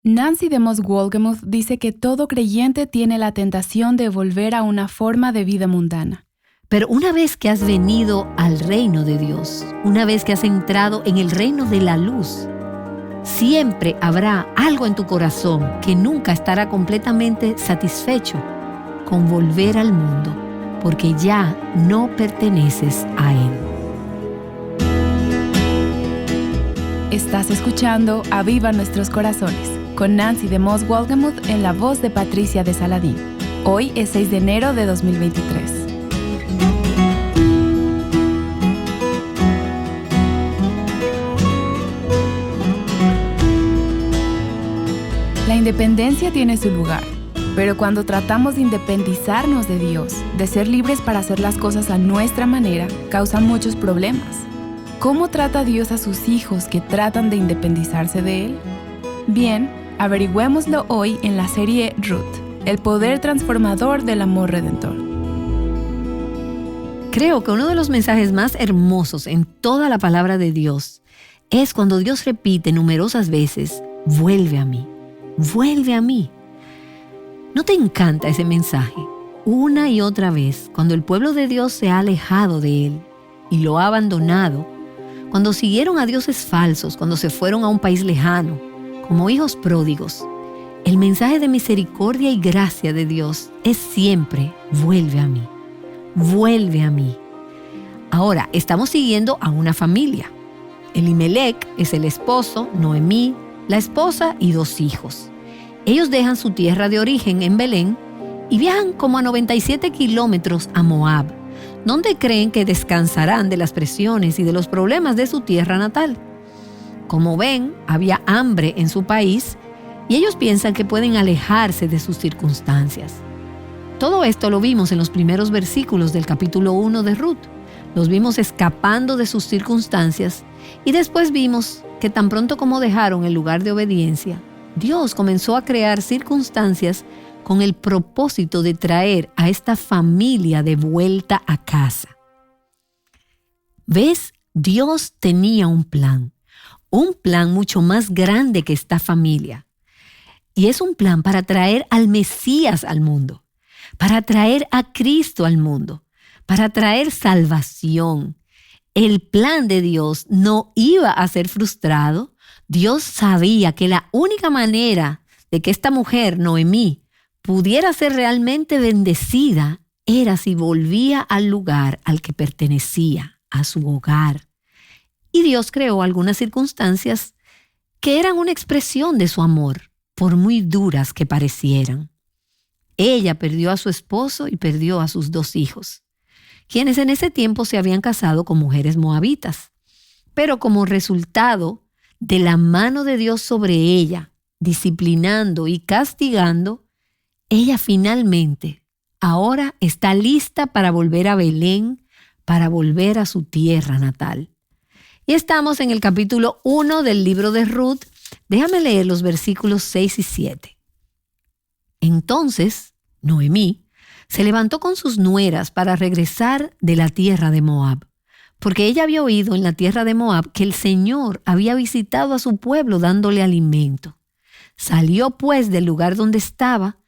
Nancy DeMoss Wolgemuth dice que todo creyente tiene la tentación de volver a una forma de vida mundana. Pero una vez que has venido al reino de Dios, una vez que has entrado en el reino de la luz, siempre habrá algo en tu corazón que nunca estará completamente satisfecho con volver al mundo, porque ya no perteneces a él. Estás escuchando Aviva Nuestros Corazones, con Nancy DeMoss Wolgemuth en la voz de Patricia de Saladín. Hoy es 6 de enero de 2023. La independencia tiene su lugar, pero cuando tratamos de independizarnos de Dios, de ser libres para hacer las cosas a nuestra manera, causan muchos problemas. ¿Cómo trata Dios a sus hijos que tratan de independizarse de Él? Bien, averigüémoslo hoy en la serie Ruth, el poder transformador del amor redentor. Creo que uno de los mensajes más hermosos en toda la palabra de Dios es cuando Dios repite numerosas veces, vuelve a mí. Vuelve a mí. ¿No te encanta ese mensaje? Una y otra vez, cuando el pueblo de Dios se ha alejado de Él y lo ha abandonado, cuando siguieron a dioses falsos, cuando se fueron a un país lejano, como hijos pródigos, el mensaje de misericordia y gracia de Dios es siempre, vuelve a mí. Vuelve a mí. Ahora, estamos siguiendo a una familia. Elimelec es el esposo, Noemí, la esposa y 2 hijos. Ellos dejan su tierra de origen en Belén y viajan como a 97 kilómetros a Moab, donde creen que descansarán de las presiones y de los problemas de su tierra natal. Como ven, había hambre en su país y ellos piensan que pueden alejarse de sus circunstancias. Todo esto lo vimos en los primeros versículos del capítulo 1 de Ruth. Los vimos escapando de sus circunstancias y después vimos que tan pronto como dejaron el lugar de obediencia, Dios comenzó a crear circunstancias con el propósito de traer a esta familia de vuelta a casa. ¿Ves? Dios tenía un plan mucho más grande que esta familia. Y es un plan para traer al Mesías al mundo, para traer a Cristo al mundo, para traer salvación. El plan de Dios no iba a ser frustrado. Dios sabía que la única manera de que esta mujer, Noemí, pudiera ser realmente bendecida era si volvía al lugar al que pertenecía, a su hogar. Y Dios creó algunas circunstancias que eran una expresión de su amor, por muy duras que parecieran. Ella perdió a su esposo y perdió a sus 2 hijos, quienes en ese tiempo se habían casado con mujeres moabitas. Pero como resultado de la mano de Dios sobre ella, disciplinando y castigando, ella finalmente ahora está lista para volver a Belén, para volver a su tierra natal. Y estamos en el capítulo 1 del libro de Ruth. Déjame leer los versículos 6 y 7. Entonces, Noemí se levantó con sus nueras para regresar de la tierra de Moab, porque ella había oído en la tierra de Moab que el Señor había visitado a su pueblo dándole alimento. Salió pues del lugar donde estaba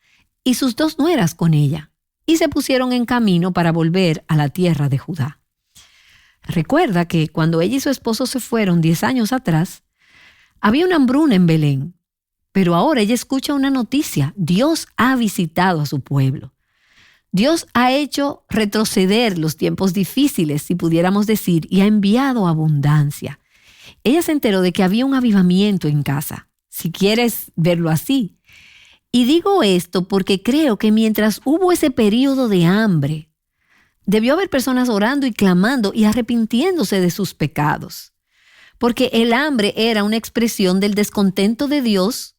y sus 2 nueras con ella, y se pusieron en camino para volver a la tierra de Judá. Recuerda que cuando ella y su esposo se fueron 10 años atrás, había una hambruna en Belén, pero ahora ella escucha una noticia. Dios ha visitado a su pueblo. Dios ha hecho retroceder los tiempos difíciles, si pudiéramos decir, y ha enviado abundancia. Ella se enteró de que había un avivamiento en casa, si quieres verlo así. Y digo esto porque creo que mientras hubo ese periodo de hambre, debió haber personas orando y clamando y arrepintiéndose de sus pecados. Porque el hambre era una expresión del descontento de Dios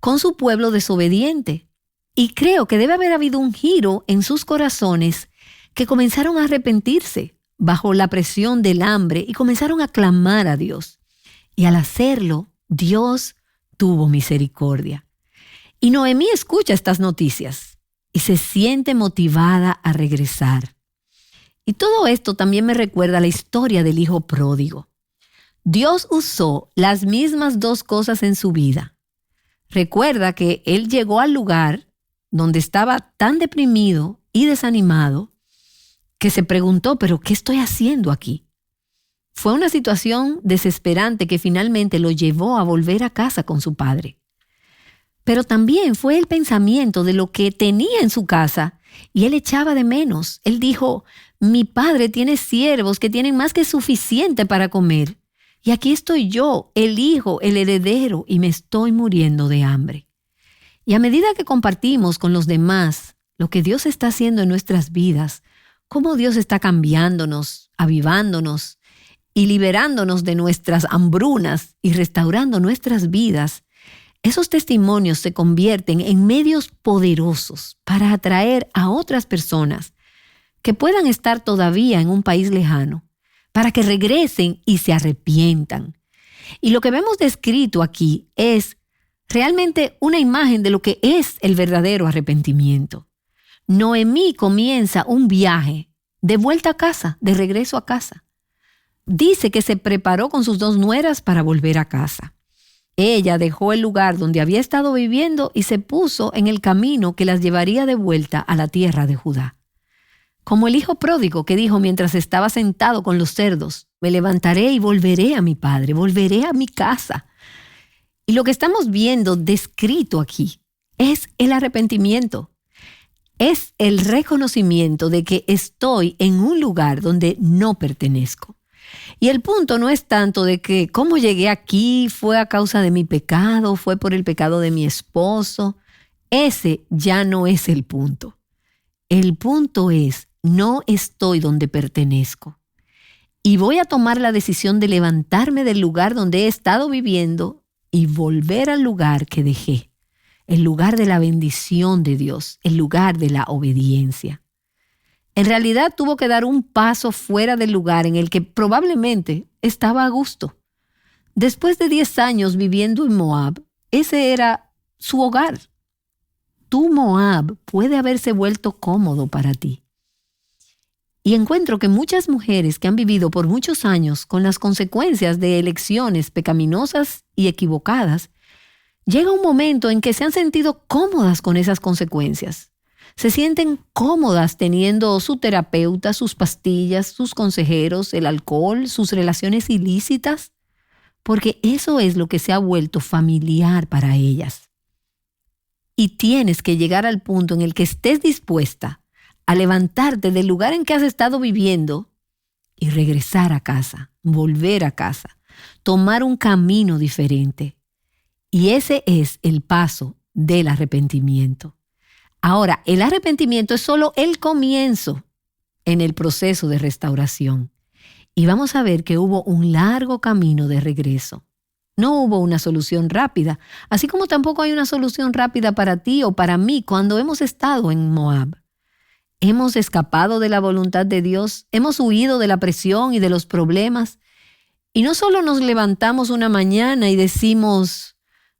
con su pueblo desobediente. Y creo que debe haber habido un giro en sus corazones que comenzaron a arrepentirse bajo la presión del hambre y comenzaron a clamar a Dios. Y al hacerlo, Dios tuvo misericordia. Y Noemí escucha estas noticias y se siente motivada a regresar. Y todo esto también me recuerda la historia del hijo pródigo. Dios usó las mismas 2 cosas en su vida: Recuerda que él llegó al lugar donde estaba tan deprimido y desanimado que se preguntó, ¿pero qué estoy haciendo aquí? Fue una situación desesperante que finalmente lo llevó a volver a casa con su padre. Pero también fue el pensamiento de lo que tenía en su casa y él echaba de menos. Él dijo, mi padre tiene siervos que tienen más que suficiente para comer. Y aquí estoy yo, el hijo, el heredero, y me estoy muriendo de hambre. Y a medida que compartimos con los demás lo que Dios está haciendo en nuestras vidas, cómo Dios está cambiándonos, avivándonos y liberándonos de nuestras hambrunas y restaurando nuestras vidas, esos testimonios se convierten en medios poderosos para atraer a otras personas que puedan estar todavía en un país lejano, para que regresen y se arrepientan. Y lo que vemos descrito aquí es realmente una imagen de lo que es el verdadero arrepentimiento. Noemí comienza un viaje de vuelta a casa, de regreso a casa. Dice que se preparó con sus 2 nueras para volver a casa. Ella dejó el lugar donde había estado viviendo y se puso en el camino que las llevaría de vuelta a la tierra de Judá. Como el hijo pródigo que dijo mientras estaba sentado con los cerdos, me levantaré y volveré a mi padre, volveré a mi casa. Y lo que estamos viendo descrito aquí es el arrepentimiento. Es el reconocimiento de que estoy en un lugar donde no pertenezco. Y el punto no es tanto de que cómo llegué aquí fue a causa de mi pecado, fue por el pecado de mi esposo. Ese ya no es el punto. El punto es, no estoy donde pertenezco. Y voy a tomar la decisión de levantarme del lugar donde he estado viviendo y volver al lugar que dejé. El lugar de la bendición de Dios, el lugar de la obediencia. En realidad tuvo que dar un paso fuera del lugar en el que probablemente estaba a gusto. Después de 10 años viviendo en Moab, ese era su hogar. Tu Moab puede haberse vuelto cómodo para ti. Y encuentro que muchas mujeres que han vivido por muchos años con las consecuencias de elecciones pecaminosas y equivocadas, llega un momento en que se han sentido cómodas con esas consecuencias. Se sienten cómodas teniendo su terapeuta, sus pastillas, sus consejeros, el alcohol, sus relaciones ilícitas, porque eso es lo que se ha vuelto familiar para ellas. Y tienes que llegar al punto en el que estés dispuesta a levantarte del lugar en que has estado viviendo y regresar a casa, volver a casa, tomar un camino diferente. Y ese es el paso del arrepentimiento. Ahora, el arrepentimiento es solo el comienzo en el proceso de restauración. Y vamos a ver que hubo un largo camino de regreso. No hubo una solución rápida, así como tampoco hay una solución rápida para ti o para mí cuando hemos estado en Moab. Hemos escapado de la voluntad de Dios, hemos huido de la presión y de los problemas. Y no solo nos levantamos una mañana y decimos,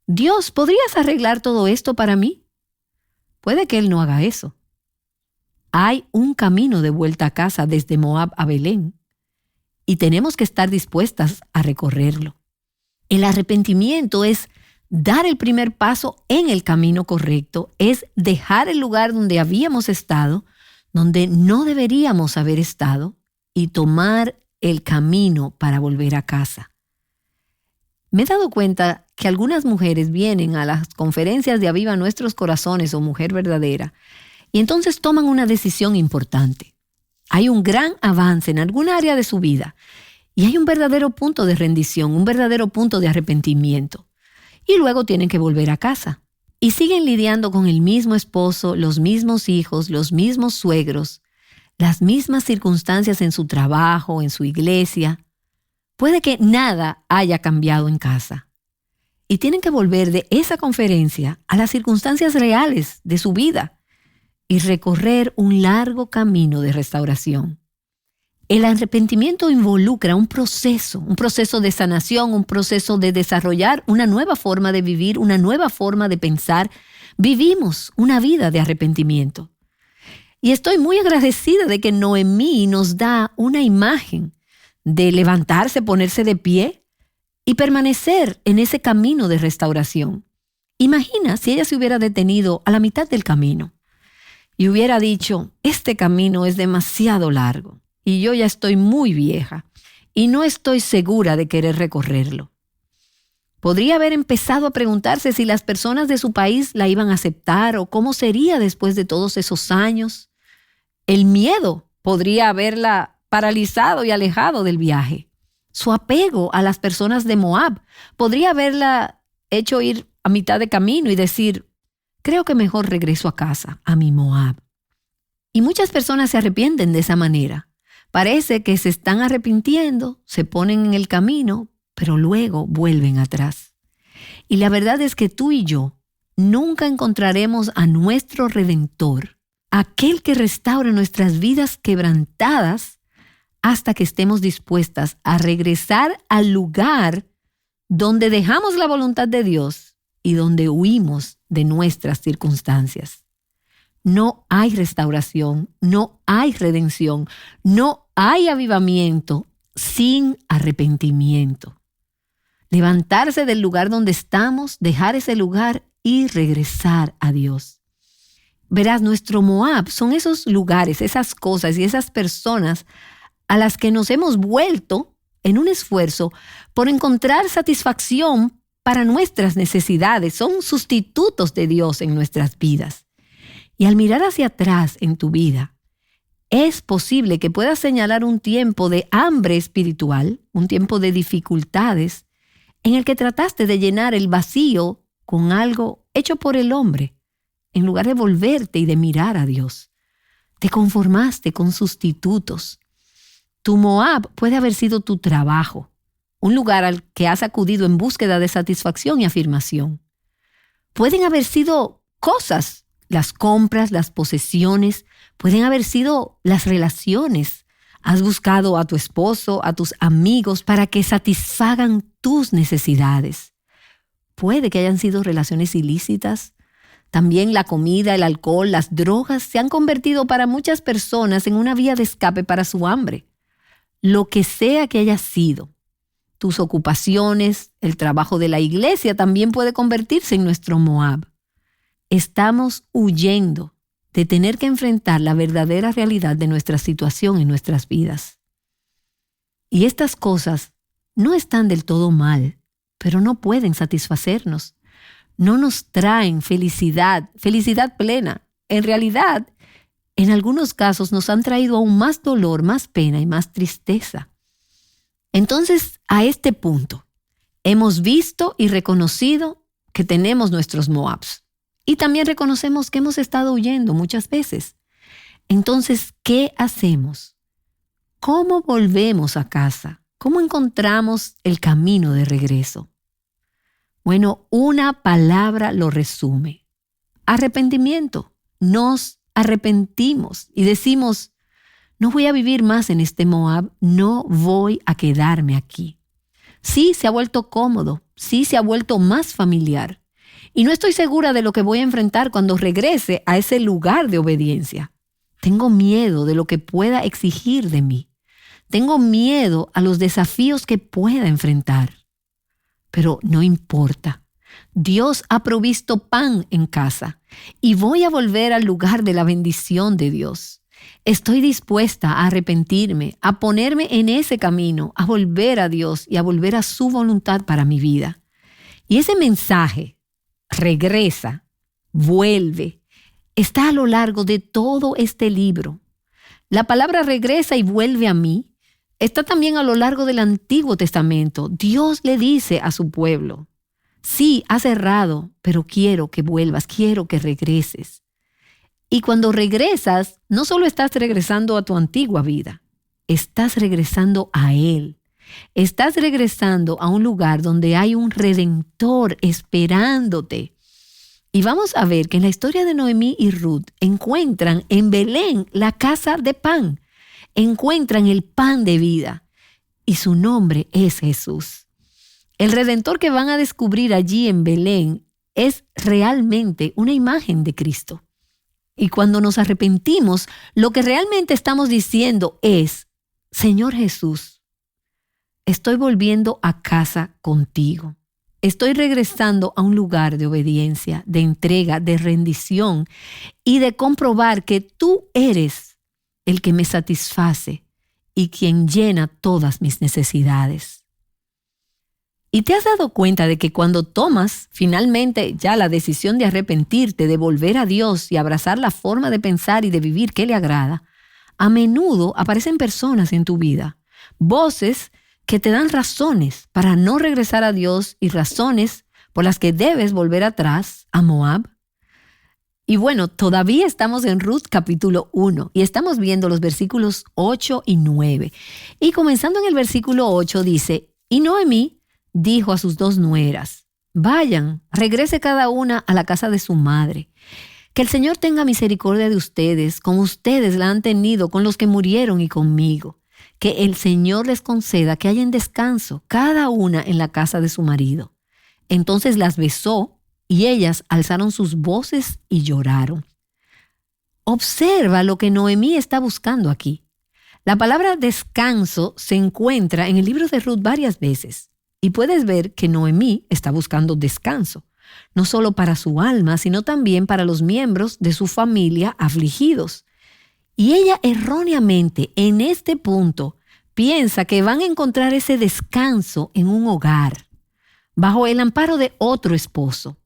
Dios, ¿podrías arreglar todo esto para mí? Puede que Él no haga eso. Hay un camino de vuelta a casa desde Moab a Belén y tenemos que estar dispuestas a recorrerlo. El arrepentimiento es dar el primer paso en el camino correcto, es dejar el lugar donde habíamos estado, donde no deberíamos haber estado, y tomar el camino para volver a casa. Me he dado cuenta que algunas mujeres vienen a las conferencias de Aviva Nuestros Corazones o Mujer Verdadera y entonces toman una decisión importante. Hay un gran avance en alguna área de su vida y hay un verdadero punto de rendición, un verdadero punto de arrepentimiento. Y luego tienen que volver a casa. Y siguen lidiando con el mismo esposo, los mismos hijos, los mismos suegros, las mismas circunstancias en su trabajo, en su iglesia. Puede que nada haya cambiado en casa. Y tienen que volver de esa conferencia a las circunstancias reales de su vida y recorrer un largo camino de restauración. El arrepentimiento involucra un proceso de sanación, un proceso de desarrollar una nueva forma de vivir, una nueva forma de pensar. Vivimos una vida de arrepentimiento. Y estoy muy agradecida de que Noemí nos da una imagen de levantarse, ponerse de pie y permanecer en ese camino de restauración. Imagina si ella se hubiera detenido a la mitad del camino y hubiera dicho, este camino es demasiado largo y yo ya estoy muy vieja y no estoy segura de querer recorrerlo. Podría haber empezado a preguntarse si las personas de su país la iban a aceptar o cómo sería después de todos esos años. El miedo podría haberla paralizado y alejado del viaje. Su apego a las personas de Moab podría haberla hecho ir a mitad de camino y decir, creo que mejor regreso a casa, a mi Moab. Y muchas personas se arrepienten de esa manera. Parece que se están arrepintiendo, se ponen en el camino, pero luego vuelven atrás. Y la verdad es que tú y yo nunca encontraremos a nuestro Redentor, aquel que restaura nuestras vidas quebrantadas, hasta que estemos dispuestas a regresar al lugar donde dejamos la voluntad de Dios y donde huimos de nuestras circunstancias. No hay restauración, no hay redención, no hay avivamiento sin arrepentimiento. Levantarse del lugar donde estamos, dejar ese lugar y regresar a Dios. Verás, nuestro Moab son esos lugares, esas cosas y esas personas a las que nos hemos vuelto en un esfuerzo por encontrar satisfacción para nuestras necesidades. Son sustitutos de Dios en nuestras vidas. Y al mirar hacia atrás en tu vida, es posible que puedas señalar un tiempo de hambre espiritual, un tiempo de dificultades, en el que trataste de llenar el vacío con algo hecho por el hombre, en lugar de volverte y de mirar a Dios. Te conformaste con sustitutos. Tu Moab puede haber sido tu trabajo, un lugar al que has acudido en búsqueda de satisfacción y afirmación. Pueden haber sido cosas, las compras, las posesiones, pueden haber sido las relaciones. Has buscado a tu esposo, a tus amigos para que satisfagan tus necesidades. Puede que hayan sido relaciones ilícitas. También la comida, el alcohol, las drogas se han convertido para muchas personas en una vía de escape para su hambre. Lo que sea que haya sido, tus ocupaciones, el trabajo de la iglesia también puede convertirse en nuestro Moab. Estamos huyendo de tener que enfrentar la verdadera realidad de nuestra situación en nuestras vidas. Y estas cosas no están del todo mal, pero no pueden satisfacernos. No nos traen felicidad plena. En realidad, en algunos casos nos han traído aún más dolor, más pena y más tristeza. Entonces, a este punto, hemos visto y reconocido que tenemos nuestros Moabs. Y también reconocemos que hemos estado huyendo muchas veces. Entonces, ¿qué hacemos? ¿Cómo volvemos a casa? ¿Cómo encontramos el camino de regreso? Bueno, una palabra lo resume. Arrepentimiento. Nos arrepentimos y decimos, no voy a vivir más en este Moab, no voy a quedarme aquí. Sí, se ha vuelto cómodo, sí, se ha vuelto más familiar. Y no estoy segura de lo que voy a enfrentar cuando regrese a ese lugar de obediencia. Tengo miedo de lo que pueda exigir de mí. Tengo miedo a los desafíos que pueda enfrentar. Pero no importa. Dios ha provisto pan en casa y voy a volver al lugar de la bendición de Dios. Estoy dispuesta a arrepentirme, a ponerme en ese camino, a volver a Dios y a volver a su voluntad para mi vida. Y ese mensaje, regresa, vuelve, está a lo largo de todo este libro. La palabra regresa y vuelve a mí está también a lo largo del Antiguo Testamento. Dios le dice a su pueblo, sí, has errado, pero quiero que vuelvas, quiero que regreses. Y cuando regresas, no solo estás regresando a tu antigua vida, estás regresando a Él. Estás regresando a un lugar donde hay un Redentor esperándote. Y vamos a ver que en la historia de Noemí y Ruth encuentran en Belén la casa de pan. Encuentran el pan de vida. Y su nombre es Jesús. El Redentor que van a descubrir allí en Belén es realmente una imagen de Cristo. Y cuando nos arrepentimos, lo que realmente estamos diciendo es, Señor Jesús, estoy volviendo a casa contigo. estoy regresando a un lugar de obediencia, de entrega, de rendición y de comprobar que tú eres el que me satisface y quien llena todas mis necesidades. ¿Y te has dado cuenta de que cuando tomas finalmente ya la decisión de arrepentirte, de volver a Dios y abrazar la forma de pensar y de vivir que le agrada, a menudo aparecen personas en tu vida, voces que te dan razones para no regresar a Dios y razones por las que debes volver atrás a Moab? Y bueno, todavía estamos en Ruth capítulo 1 y estamos viendo los versículos 8 y 9. Y comenzando en el versículo 8 dice, y Noemí dijo a sus 2 nueras, vayan, regrese cada una a la casa de su madre. Que el Señor tenga misericordia de ustedes, como ustedes la han tenido con los que murieron y conmigo. Que el Señor les conceda que hayan descanso, cada una en la casa de su marido. Entonces las besó y ellas alzaron sus voces y lloraron. Observa lo que Noemí está buscando aquí. La palabra descanso se encuentra en el libro de Ruth varias veces. Y puedes ver que Noemí está buscando descanso, no solo para su alma, sino también para los miembros de su familia afligidos. Y ella erróneamente en este punto piensa que van a encontrar ese descanso en un hogar, bajo el amparo de otro esposo.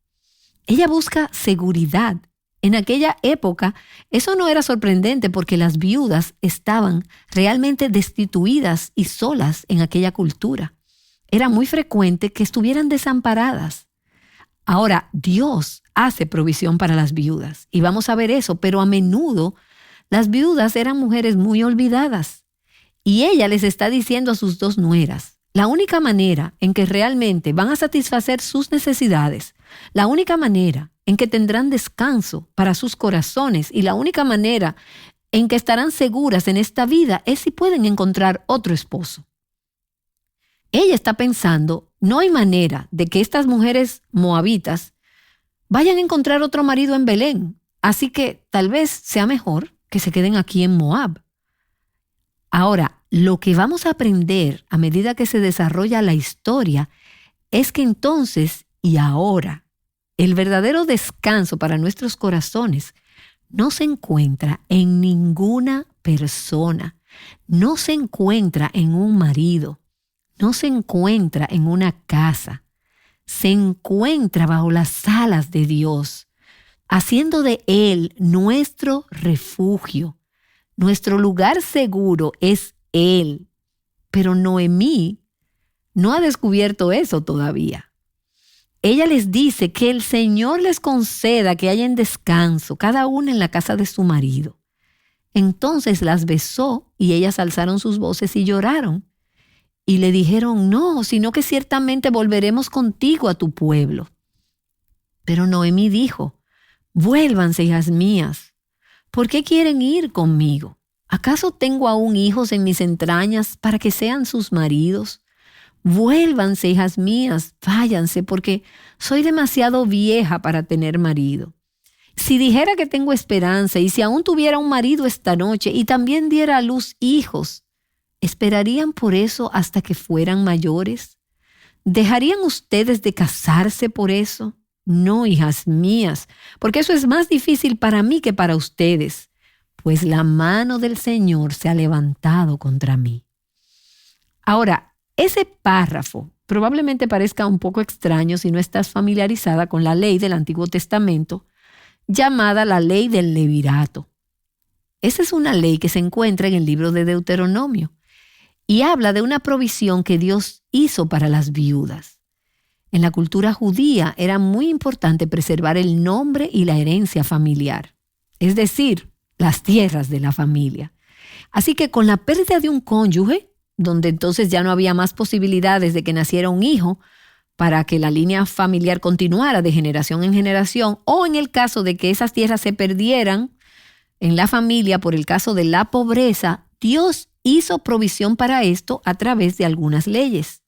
Ella busca seguridad. En aquella época eso no era sorprendente porque las viudas estaban realmente destituidas y solas en aquella cultura. Era muy frecuente que estuvieran desamparadas. Ahora, Dios hace provisión para las viudas y vamos a ver eso, pero a menudo las viudas eran mujeres muy olvidadas. Y ella les está diciendo a sus 2 nueras, la única manera en que realmente van a satisfacer sus necesidades, la única manera en que tendrán descanso para sus corazones y la única manera en que estarán seguras en esta vida es si pueden encontrar otro esposo. Ella está pensando, no hay manera de que estas mujeres moabitas vayan a encontrar otro marido en Belén, así que tal vez sea mejor que se queden aquí en Moab. Ahora, lo que vamos a aprender a medida que se desarrolla la historia es que entonces y ahora el verdadero descanso para nuestros corazones no se encuentra en ninguna persona, no se encuentra en un marido, no se encuentra en una casa, se encuentra bajo las alas de Dios, haciendo de Él nuestro refugio. Nuestro lugar seguro es Él. Pero Noemí no ha descubierto eso todavía. Ella les dice que el Señor les conceda que hayan descanso, cada una en la casa de su marido. Entonces las besó y ellas alzaron sus voces y lloraron. Y le dijeron, no, sino que ciertamente volveremos contigo a tu pueblo. Pero Noemí dijo, vuélvanse, hijas mías. ¿Por qué quieren ir conmigo? ¿Acaso tengo aún hijos en mis entrañas para que sean sus maridos? Vuélvanse, hijas mías, váyanse, porque soy demasiado vieja para tener marido. Si dijera que tengo esperanza y si aún tuviera un marido esta noche y también diera a luz hijos, ¿esperarían por eso hasta que fueran mayores? ¿Dejarían ustedes de casarse por eso? No, hijas mías, porque eso es más difícil para mí que para ustedes, pues la mano del Señor se ha levantado contra mí. Ahora, ese párrafo probablemente parezca un poco extraño si no estás familiarizada con la ley del Antiguo Testamento, llamada la ley del levirato. Esa es una ley que se encuentra en el libro de Deuteronomio y habla de una provisión que Dios hizo para las viudas. En la cultura judía era muy importante preservar el nombre y la herencia familiar, es decir, las tierras de la familia. Así que con la pérdida de un cónyuge, donde entonces ya no había más posibilidades de que naciera un hijo para que la línea familiar continuara de generación en generación, o en el caso de que esas tierras se perdieran en la familia por el caso de la pobreza, Dios hizo provisión para esto a través de algunas leyes.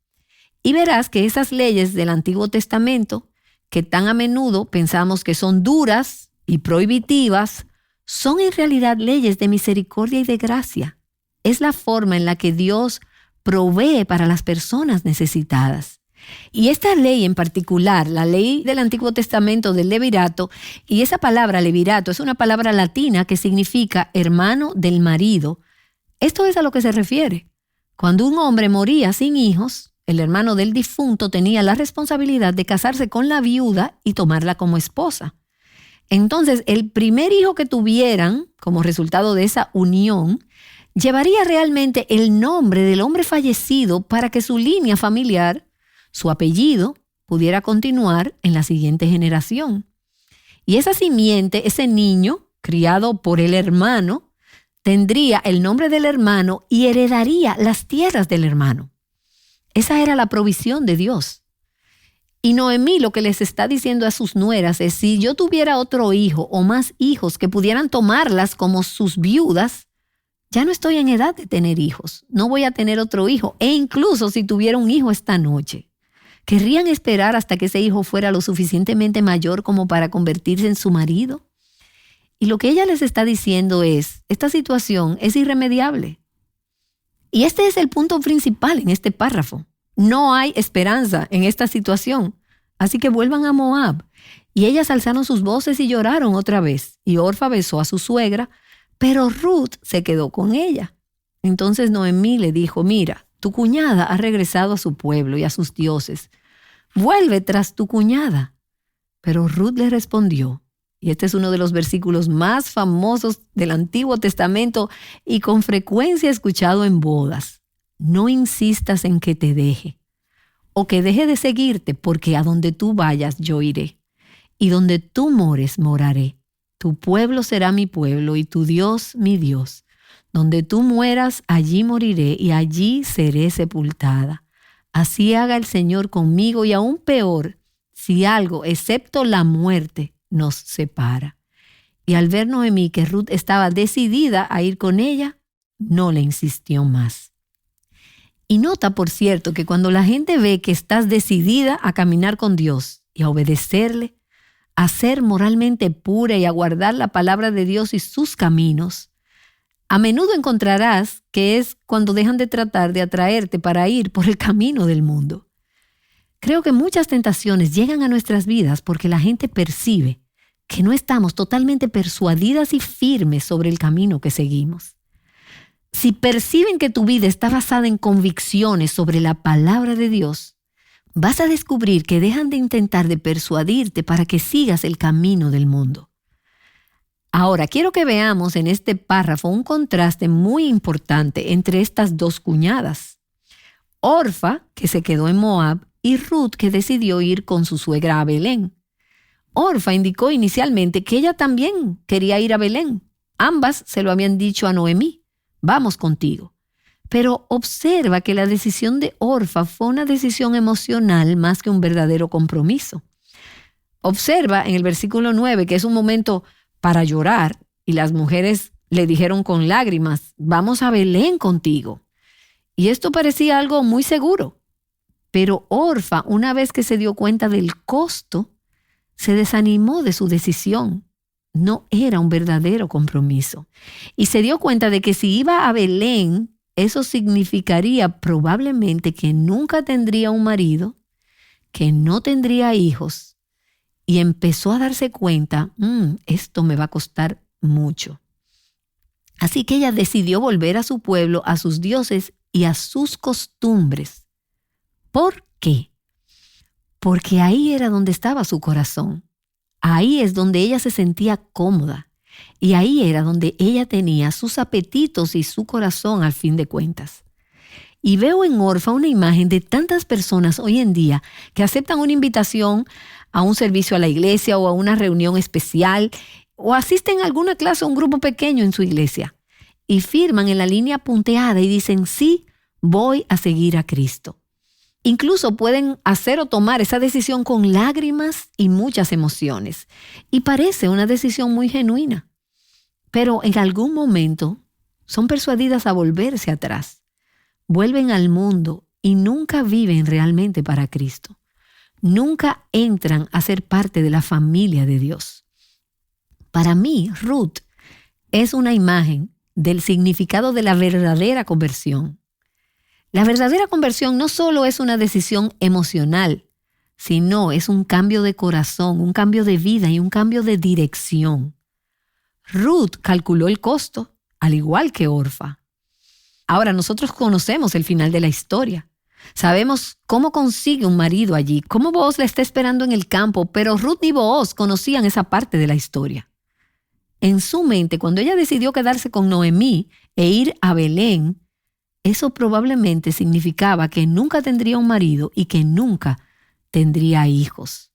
Y verás que esas leyes del Antiguo Testamento, que tan a menudo pensamos que son duras y prohibitivas, son en realidad leyes de misericordia y de gracia. Es la forma en la que Dios provee para las personas necesitadas. Y esta ley en particular, la ley del Antiguo Testamento del levirato, y esa palabra levirato es una palabra latina que significa hermano del marido. Esto es a lo que se refiere. Cuando un hombre moría sin hijos, el hermano del difunto tenía la responsabilidad de casarse con la viuda y tomarla como esposa. Entonces, el primer hijo que tuvieran, como resultado de esa unión, llevaría realmente el nombre del hombre fallecido para que su línea familiar, su apellido, pudiera continuar en la siguiente generación. Y esa simiente, ese niño, criado por el hermano, tendría el nombre del hermano y heredaría las tierras del hermano. Esa era la provisión de Dios. Y Noemí lo que les está diciendo a sus nueras es: si yo tuviera otro hijo o más hijos que pudieran tomarlas como sus viudas, ya no estoy en edad de tener hijos, no voy a tener otro hijo. E incluso si tuviera un hijo esta noche, ¿querrían esperar hasta que ese hijo fuera lo suficientemente mayor como para convertirse en su marido? Y lo que ella les está diciendo es: esta situación es irremediable. Y este es el punto principal en este párrafo. No hay esperanza en esta situación. Así que vuelvan a Moab. Y ellas alzaron sus voces y lloraron otra vez. Y Orfa besó a su suegra, pero Ruth se quedó con ella. Entonces Noemí le dijo: mira, tu cuñada ha regresado a su pueblo y a sus dioses. Vuelve tras tu cuñada. Pero Ruth le respondió, y este es uno de los versículos más famosos del Antiguo Testamento y con frecuencia escuchado en bodas: no insistas en que te deje, o que deje de seguirte, porque a donde tú vayas yo iré, y donde tú mores moraré. Tu pueblo será mi pueblo, y tu Dios mi Dios. Donde tú mueras, allí moriré, y allí seré sepultada. Así haga el Señor conmigo, y aún peor, si algo, excepto la muerte, nos separa. Y al ver Noemí que Ruth estaba decidida a ir con ella, no le insistió más. Y nota, por cierto, que cuando la gente ve que estás decidida a caminar con Dios y a obedecerle, a ser moralmente pura y a guardar la palabra de Dios y sus caminos, a menudo encontrarás que es cuando dejan de tratar de atraerte para ir por el camino del mundo. Creo que muchas tentaciones llegan a nuestras vidas porque la gente percibe que no estamos totalmente persuadidas y firmes sobre el camino que seguimos. Si perciben que tu vida está basada en convicciones sobre la palabra de Dios, vas a descubrir que dejan de intentar de persuadirte para que sigas el camino del mundo. Ahora, quiero que veamos en este párrafo un contraste muy importante entre estas dos cuñadas. Orfa, que se quedó en Moab, y Ruth, que decidió ir con su suegra a Belén. Orfa indicó inicialmente que ella también quería ir a Belén. Ambas se lo habían dicho a Noemí: vamos contigo. Pero observa que la decisión de Orfa fue una decisión emocional más que un verdadero compromiso. Observa en el versículo 9 que es un momento para llorar y las mujeres le dijeron con lágrimas: vamos a Belén contigo. Y esto parecía algo muy seguro. Pero Orfa, una vez que se dio cuenta del costo, se desanimó de su decisión. No era un verdadero compromiso. Y se dio cuenta de que si iba a Belén, eso significaría probablemente que nunca tendría un marido, que no tendría hijos. Y empezó a darse cuenta: esto me va a costar mucho. Así que ella decidió volver a su pueblo, a sus dioses y a sus costumbres. ¿Por qué? Porque ahí era donde estaba su corazón. Ahí es donde ella se sentía cómoda. Y ahí era donde ella tenía sus apetitos y su corazón al fin de cuentas. Y veo en Orfa una imagen de tantas personas hoy en día que aceptan una invitación a un servicio a la iglesia o a una reunión especial o asisten a alguna clase o un grupo pequeño en su iglesia y firman en la línea punteada y dicen: sí, voy a seguir a Cristo. Incluso pueden hacer o tomar esa decisión con lágrimas y muchas emociones. Y parece una decisión muy genuina. Pero en algún momento son persuadidas a volverse atrás. Vuelven al mundo y nunca viven realmente para Cristo. Nunca entran a ser parte de la familia de Dios. Para mí, Ruth es una imagen del significado de la verdadera conversión. La verdadera conversión no solo es una decisión emocional, sino es un cambio de corazón, un cambio de vida y un cambio de dirección. Ruth calculó el costo, al igual que Orfa. Ahora, nosotros conocemos el final de la historia. Sabemos cómo consigue un marido allí, cómo Booz la está esperando en el campo, pero Ruth ni Booz conocían esa parte de la historia. En su mente, cuando ella decidió quedarse con Noemí e ir a Belén, eso probablemente significaba que nunca tendría un marido y que nunca tendría hijos.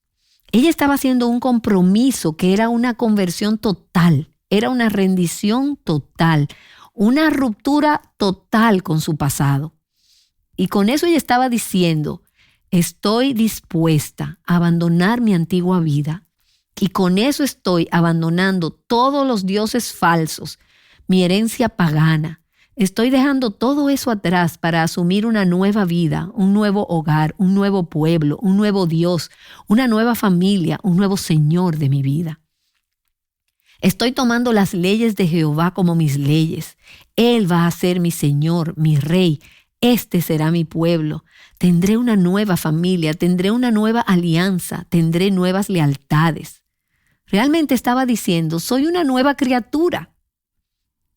Ella estaba haciendo un compromiso que era una conversión total, era una rendición total, una ruptura total con su pasado. Y con eso ella estaba diciendo, estoy dispuesta a abandonar mi antigua vida. Y con eso estoy abandonando todos los dioses falsos, mi herencia pagana. Estoy dejando todo eso atrás para asumir una nueva vida, un nuevo hogar, un nuevo pueblo, un nuevo Dios, una nueva familia, un nuevo Señor de mi vida. Estoy tomando las leyes de Jehová como mis leyes. Él va a ser mi Señor, mi Rey. Este será mi pueblo. Tendré una nueva familia, tendré una nueva alianza, tendré nuevas lealtades. Realmente estaba diciendo, soy una nueva criatura.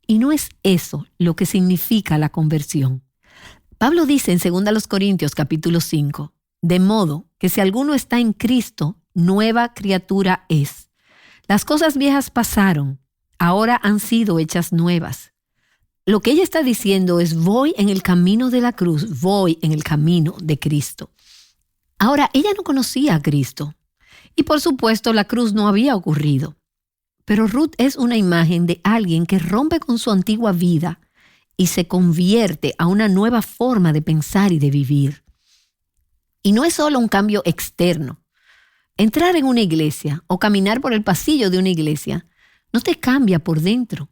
Y no es eso lo que significa la conversión. Pablo dice en 2 Corintios capítulo 5, de modo que si alguno está en Cristo, nueva criatura es. Las cosas viejas pasaron, ahora han sido hechas nuevas. Lo que ella está diciendo es, voy en el camino de la cruz, voy en el camino de Cristo. Ahora, ella no conocía a Cristo. Y por supuesto, la cruz no había ocurrido. Pero Ruth es una imagen de alguien que rompe con su antigua vida y se convierte a una nueva forma de pensar y de vivir. Y no es solo un cambio externo. Entrar en una iglesia o caminar por el pasillo de una iglesia no te cambia por dentro.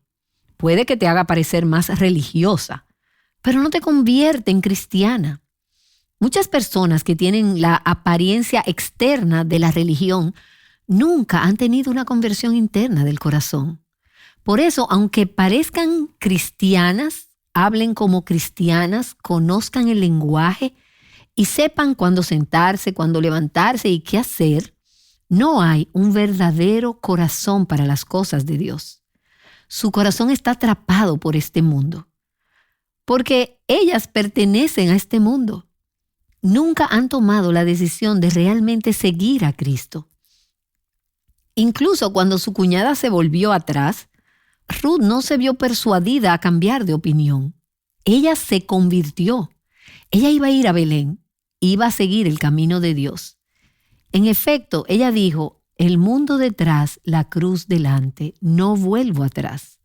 Puede que te haga parecer más religiosa, pero no te convierte en cristiana. Muchas personas que tienen la apariencia externa de la religión nunca han tenido una conversión interna del corazón. Por eso, aunque parezcan cristianas, hablen como cristianas, conozcan el lenguaje y sepan cuándo sentarse, cuándo levantarse y qué hacer, no hay un verdadero corazón para las cosas de Dios. Su corazón está atrapado por este mundo, porque ellas pertenecen a este mundo. Nunca han tomado la decisión de realmente seguir a Cristo. Incluso cuando su cuñada se volvió atrás, Ruth no se vio persuadida a cambiar de opinión. Ella se convirtió. Ella iba a ir a Belén, iba a seguir el camino de Dios. En efecto, ella dijo, el mundo detrás, la cruz delante, no vuelvo atrás.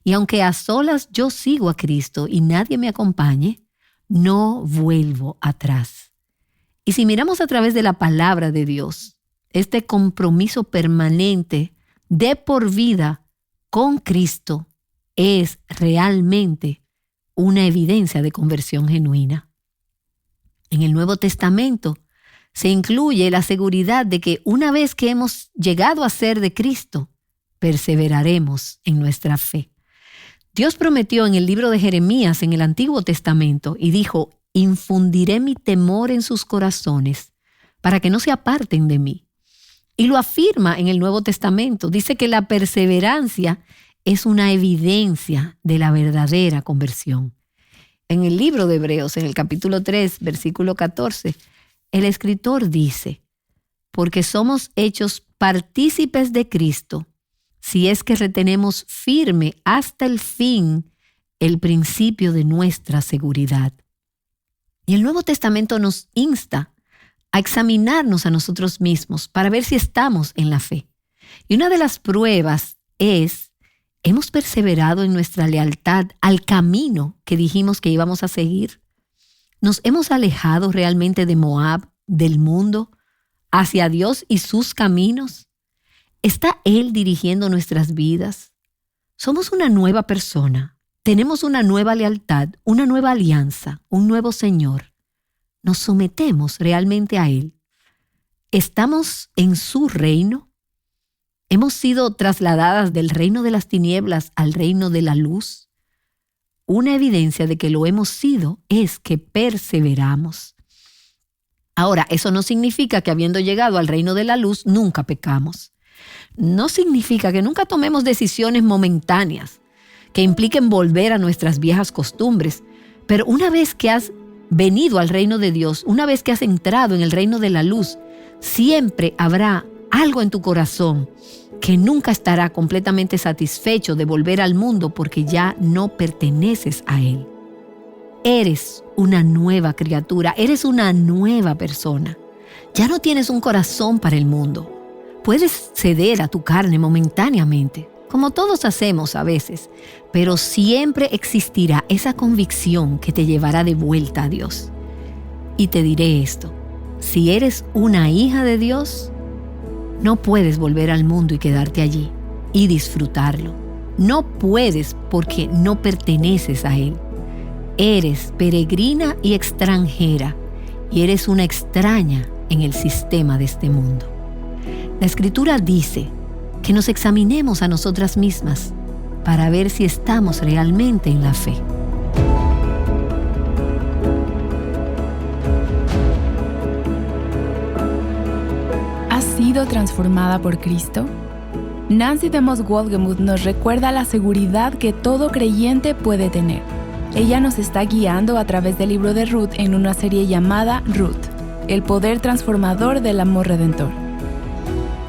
Y aunque a solas yo sigo a Cristo y nadie me acompañe, no vuelvo atrás. Y si miramos a través de la palabra de Dios, este compromiso permanente de por vida con Cristo es realmente una evidencia de conversión genuina. En el Nuevo Testamento se incluye la seguridad de que una vez que hemos llegado a ser de Cristo, perseveraremos en nuestra fe. Dios prometió en el libro de Jeremías en el Antiguo Testamento y dijo, infundiré mi temor en sus corazones para que no se aparten de mí. Y lo afirma en el Nuevo Testamento. Dice que la perseverancia es una evidencia de la verdadera conversión. En el libro de Hebreos, en el capítulo 3, versículo 14, el escritor dice, porque somos hechos partícipes de Cristo, si es que retenemos firme hasta el fin el principio de nuestra seguridad. Y el Nuevo Testamento nos insta a examinarnos a nosotros mismos para ver si estamos en la fe. Y una de las pruebas es, ¿hemos perseverado en nuestra lealtad al camino que dijimos que íbamos a seguir? ¿Nos hemos alejado realmente de Moab, del mundo, hacia Dios y sus caminos? ¿Está Él dirigiendo nuestras vidas? Somos una nueva persona. Tenemos una nueva lealtad, una nueva alianza, un nuevo Señor. ¿Nos sometemos realmente a Él? ¿Estamos en su reino? ¿Hemos sido trasladadas del reino de las tinieblas al reino de la luz? una evidencia de que lo hemos sido es que perseveramos. Ahora, eso no significa que habiendo llegado al reino de la luz nunca pecamos. No significa que nunca tomemos decisiones momentáneas que impliquen volver a nuestras viejas costumbres. Pero una vez que has venido al reino de Dios, una vez que has entrado en el reino de la luz, siempre habrá algo en tu corazón que nunca estará completamente satisfecho de volver al mundo porque ya no perteneces a él. Eres una nueva criatura, eres una nueva persona. Ya no tienes un corazón para el mundo. Puedes ceder a tu carne momentáneamente, como todos hacemos a veces, pero siempre existirá esa convicción que te llevará de vuelta a Dios. Y te diré esto, si eres una hija de Dios, no puedes volver al mundo y quedarte allí y disfrutarlo. No puedes porque no perteneces a Él. Eres peregrina y extranjera y eres una extraña en el sistema de este mundo. La Escritura dice que nos examinemos a nosotras mismas para ver si estamos realmente en la fe. ¿Has sido transformada por Cristo? Nancy DeMoss Wolgemuth nos recuerda la seguridad que todo creyente puede tener. Ella nos está guiando a través del libro de Ruth en una serie llamada Ruth, el poder transformador del amor redentor.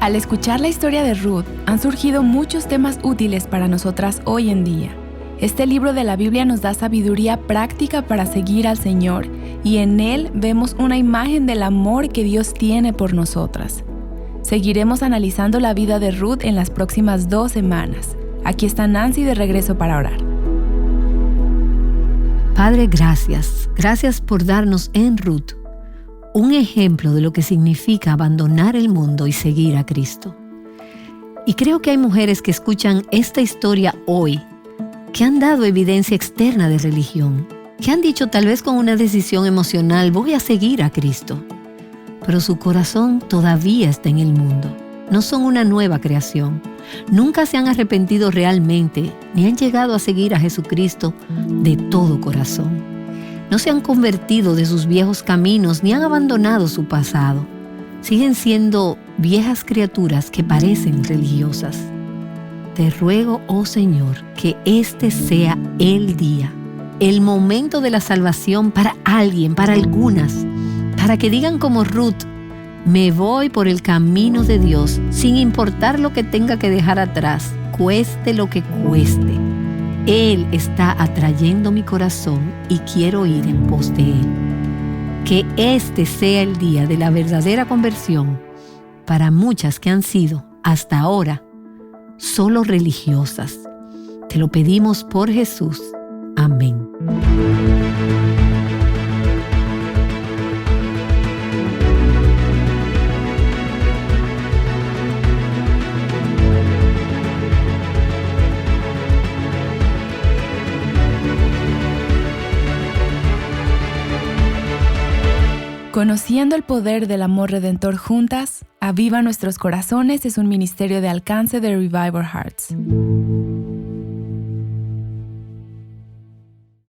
Al escuchar la historia de Ruth, han surgido muchos temas útiles para nosotras hoy en día. Este libro de la Biblia nos da sabiduría práctica para seguir al Señor y en él vemos una imagen del amor que Dios tiene por nosotras. Seguiremos analizando la vida de Ruth en las próximas 2 semanas. Aquí está Nancy de regreso para orar. Padre, gracias. Gracias por darnos en Ruth un ejemplo de lo que significa abandonar el mundo y seguir a Cristo. Y creo que hay mujeres que escuchan esta historia hoy, que han dado evidencia externa de religión, que han dicho tal vez con una decisión emocional, voy a seguir a Cristo, pero su corazón todavía está en el mundo. No son una nueva creación. Nunca se han arrepentido realmente, ni han llegado a seguir a Jesucristo de todo corazón. No se han convertido de sus viejos caminos, ni han abandonado su pasado. Siguen siendo viejas criaturas que parecen religiosas. Te ruego, oh Señor, que este sea el día, el momento de la salvación para alguien, para algunas, para que digan como Ruth, me voy por el camino de Dios, sin importar lo que tenga que dejar atrás, cueste lo que cueste. Él está atrayendo mi corazón y quiero ir en pos de Él. Que este sea el día de la verdadera conversión para muchas que han sido, hasta ahora, solo religiosas. Te lo pedimos por Jesús. Amén. Conociendo el poder del amor redentor juntas, Aviva Nuestros Corazones es un ministerio de alcance de Revive Our Hearts.